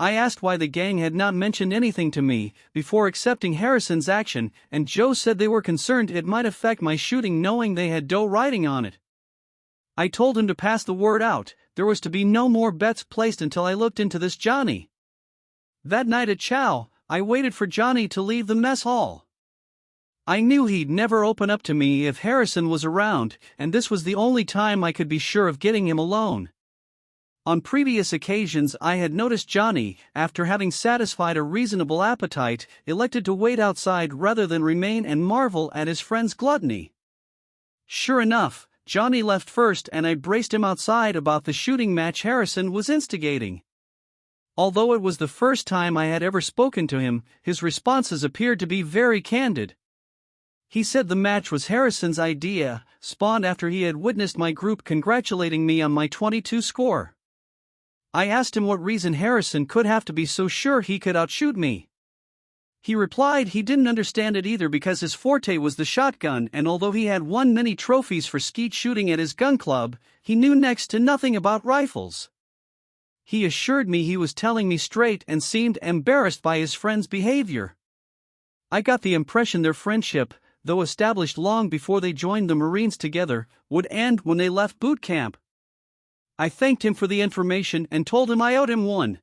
I asked why the gang had not mentioned anything to me before accepting Harrison's action, and Joe said they were concerned it might affect my shooting knowing they had dough riding on it. I told him to pass the word out, there was to be no more bets placed until I looked into this Johnny. That night at chow, I waited for Johnny to leave the mess hall. I knew he'd never open up to me if Harrison was around, and this was the only time I could be sure of getting him alone. On previous occasions I had noticed Johnny, after having satisfied a reasonable appetite, elected to wait outside rather than remain and marvel at his friend's gluttony. Sure enough, Johnny left first and I braced him outside about the shooting match Harrison was instigating. Although it was the first time I had ever spoken to him, his responses appeared to be very candid. He said the match was Harrison's idea, spawned after he had witnessed my group congratulating me on my 22 score. I asked him what reason Harrison could have to be so sure he could outshoot me. He replied he didn't understand it either because his forte was the shotgun, and although he had won many trophies for skeet shooting at his gun club, he knew next to nothing about rifles. He assured me he was telling me straight and seemed embarrassed by his friend's behavior. I got the impression their friendship, though established long before they joined the Marines together, would end when they left boot camp. I thanked him for the information and told him I owed him one.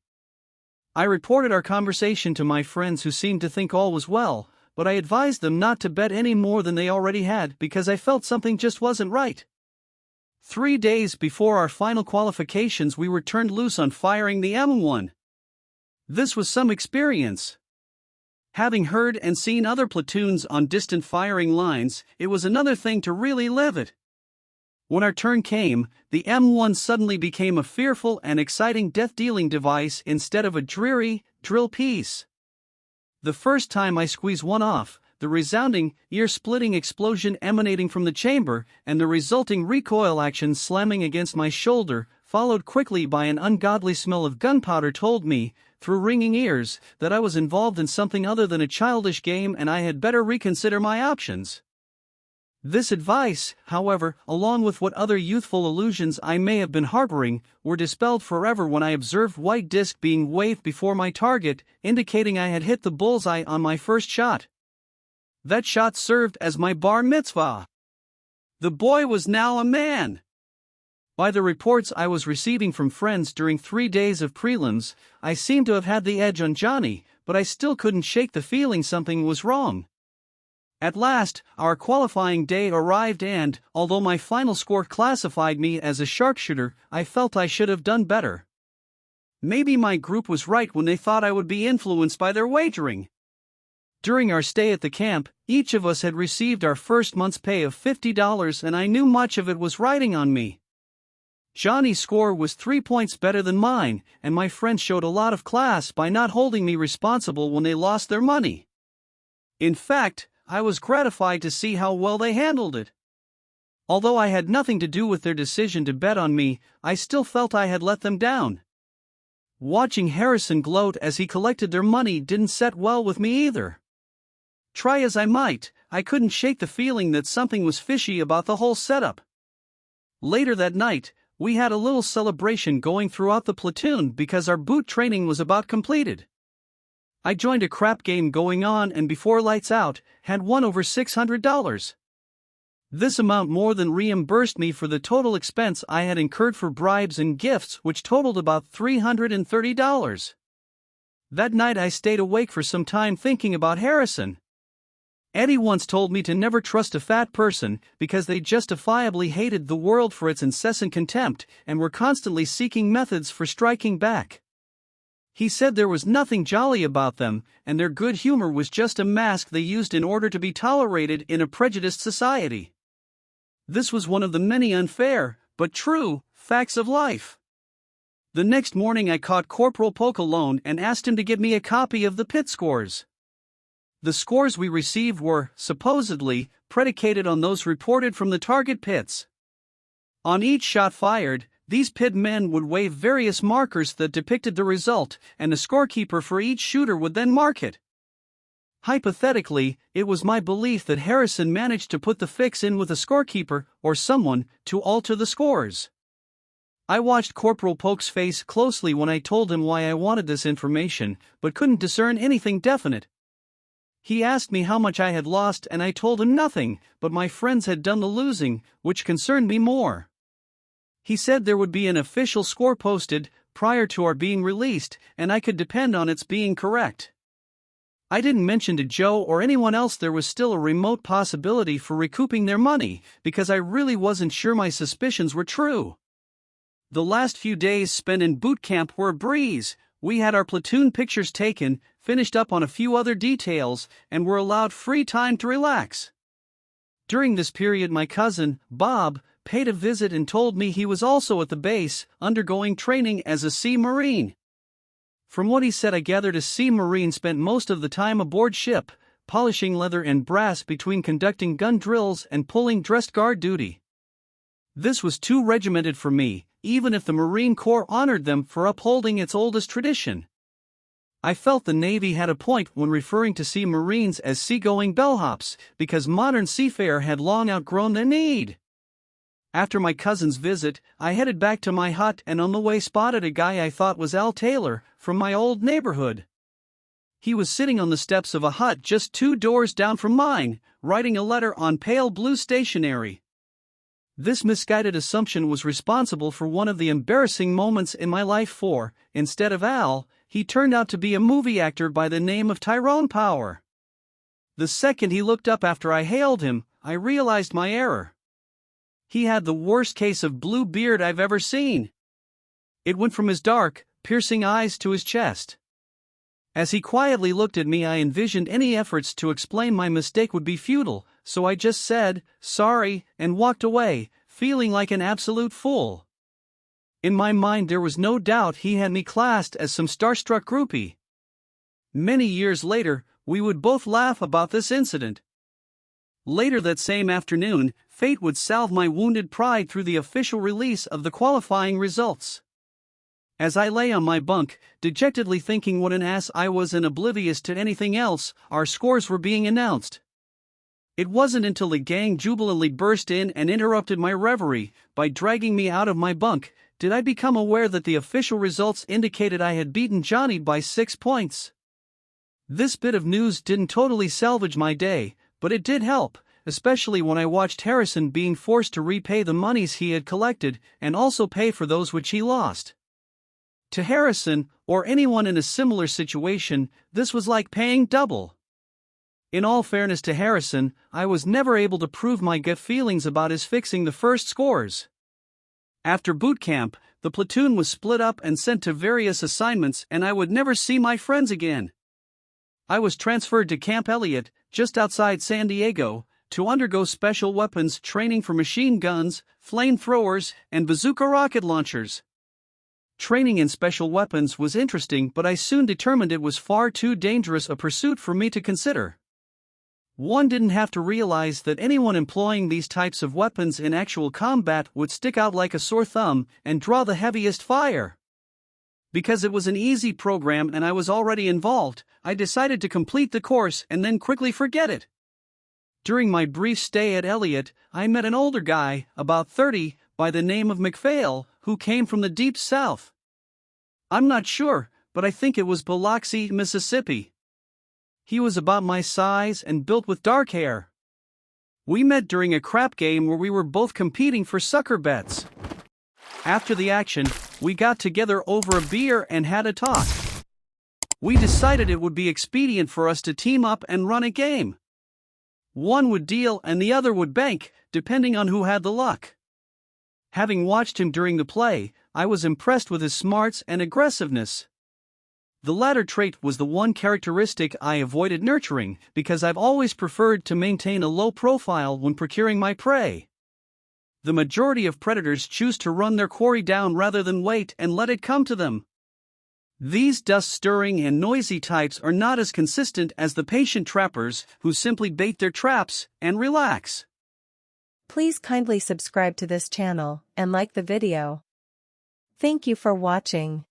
I reported our conversation to my friends who seemed to think all was well, but I advised them not to bet any more than they already had because I felt something just wasn't right. 3 days before our final qualifications we were turned loose on firing the M1. This was some experience. Having heard and seen other platoons on distant firing lines, it was another thing to really live it. When our turn came, the M1 suddenly became a fearful and exciting death-dealing device instead of a dreary, drill piece. The first time I squeezed one off, the resounding, ear-splitting explosion emanating from the chamber, and the resulting recoil action slamming against my shoulder, followed quickly by an ungodly smell of gunpowder told me, through ringing ears, that I was involved in something other than a childish game and I had better reconsider my options. This advice, however, along with what other youthful illusions I may have been harboring, were dispelled forever when I observed white disc being waved before my target, indicating I had hit the bullseye on my first shot. That shot served as my bar mitzvah. The boy was now a man. By the reports I was receiving from friends during 3 days of prelims, I seemed to have had the edge on Johnny, but I still couldn't shake the feeling something was wrong. At last, our qualifying day arrived and, although my final score classified me as a sharpshooter, I felt I should have done better. Maybe my group was right when they thought I would be influenced by their wagering. During our stay at the camp, each of us had received our first month's pay of $50 and I knew much of it was riding on me. Johnny's score was 3 points better than mine, and my friends showed a lot of class by not holding me responsible when they lost their money. In fact, I was gratified to see how well they handled it. Although I had nothing to do with their decision to bet on me, I still felt I had let them down. Watching Harrison gloat as he collected their money didn't set well with me either. Try as I might, I couldn't shake the feeling that something was fishy about the whole setup. Later that night, we had a little celebration going throughout the platoon because our boot training was about completed. I joined a crap game going on and before lights out, had won over $600. This amount more than reimbursed me for the total expense I had incurred for bribes and gifts, which totaled about $330. That night I stayed awake for some time thinking about Harrison. Eddie once told me to never trust a fat person because they justifiably hated the world for its incessant contempt and were constantly seeking methods for striking back. He said there was nothing jolly about them, and their good humor was just a mask they used in order to be tolerated in a prejudiced society. This was one of the many unfair, but true, facts of life. The next morning I caught Corporal Polk alone and asked him to give me a copy of the pit scores. The scores we received were, supposedly, predicated on those reported from the target pits. On each shot fired, these pit men would wave various markers that depicted the result, and the scorekeeper for each shooter would then mark it. Hypothetically, it was my belief that Harrison managed to put the fix in with a scorekeeper, or someone, to alter the scores. I watched Corporal Polk's face closely when I told him why I wanted this information, but couldn't discern anything definite. He asked me how much I had lost and I told him nothing, but my friends had done the losing, which concerned me more. He said there would be an official score posted prior to our being released, and I could depend on its being correct. I didn't mention to Joe or anyone else there was still a remote possibility for recouping their money, because I really wasn't sure my suspicions were true. The last few days spent in boot camp were a breeze. We had our platoon pictures taken, finished up on a few other details, and were allowed free time to relax. During this period my cousin, Bob, paid a visit and told me he was also at the base, undergoing training as a Sea Marine. From what he said I gathered a Sea Marine spent most of the time aboard ship, polishing leather and brass between conducting gun drills and pulling dressed guard duty. This was too regimented for me, even if the Marine Corps honored them for upholding its oldest tradition. I felt the Navy had a point when referring to Sea Marines as seagoing bellhops, because modern seafarer had long outgrown the need. After my cousin's visit, I headed back to my hut and on the way spotted a guy I thought was Al Taylor, from my old neighborhood. He was sitting on the steps of a hut just 2 doors down from mine, writing a letter on pale blue stationery. This misguided assumption was responsible for one of the embarrassing moments in my life, for, instead of Al, he turned out to be a movie actor by the name of Tyrone Power. The second he looked up after I hailed him, I realized my error. He had the worst case of blue beard I've ever seen. It went from his dark, piercing eyes to his chest. As he quietly looked at me, I envisioned any efforts to explain my mistake would be futile, so I just said, "Sorry," and walked away, feeling like an absolute fool. In my mind there was no doubt he had me classed as some starstruck groupie. Many years later, we would both laugh about this incident. Later that same afternoon, fate would salve my wounded pride through the official release of the qualifying results. As I lay on my bunk, dejectedly thinking what an ass I was and oblivious to anything else, our scores were being announced. It wasn't until the gang jubilantly burst in and interrupted my reverie by dragging me out of my bunk did I become aware that the official results indicated I had beaten Johnny by 6 points. This bit of news didn't totally salvage my day, but it did help, especially when I watched Harrison being forced to repay the monies he had collected and also pay for those which he lost. To Harrison, or anyone in a similar situation, this was like paying double. In all fairness to Harrison, I was never able to prove my gut feelings about his fixing the first scores. After boot camp, the platoon was split up and sent to various assignments, and I would never see my friends again. I was transferred to Camp Elliott, just outside San Diego, to undergo special weapons training for machine guns, flamethrowers, and bazooka rocket launchers. Training in special weapons was interesting, but I soon determined it was far too dangerous a pursuit for me to consider. One didn't have to realize that anyone employing these types of weapons in actual combat would stick out like a sore thumb and draw the heaviest fire. Because it was an easy program and I was already involved, I decided to complete the course and then quickly forget it. During my brief stay at Elliott, I met an older guy, about 30, by the name of McPhail, who came from the deep south. I'm not sure, but I think it was Biloxi, Mississippi. He was about my size and built with dark hair. We met during a crap game where we were both competing for sucker bets. After the action, we got together over a beer and had a talk. We decided it would be expedient for us to team up and run a game. One would deal and the other would bank, depending on who had the luck. Having watched him during the play, I was impressed with his smarts and aggressiveness. The latter trait was the one characteristic I avoided nurturing, because I've always preferred to maintain a low profile when procuring my prey. The majority of predators choose to run their quarry down rather than wait and let it come to them. These dust-stirring and noisy types are not as consistent as the patient trappers who simply bait their traps and relax. Please kindly subscribe to this channel and like the video. Thank you for watching.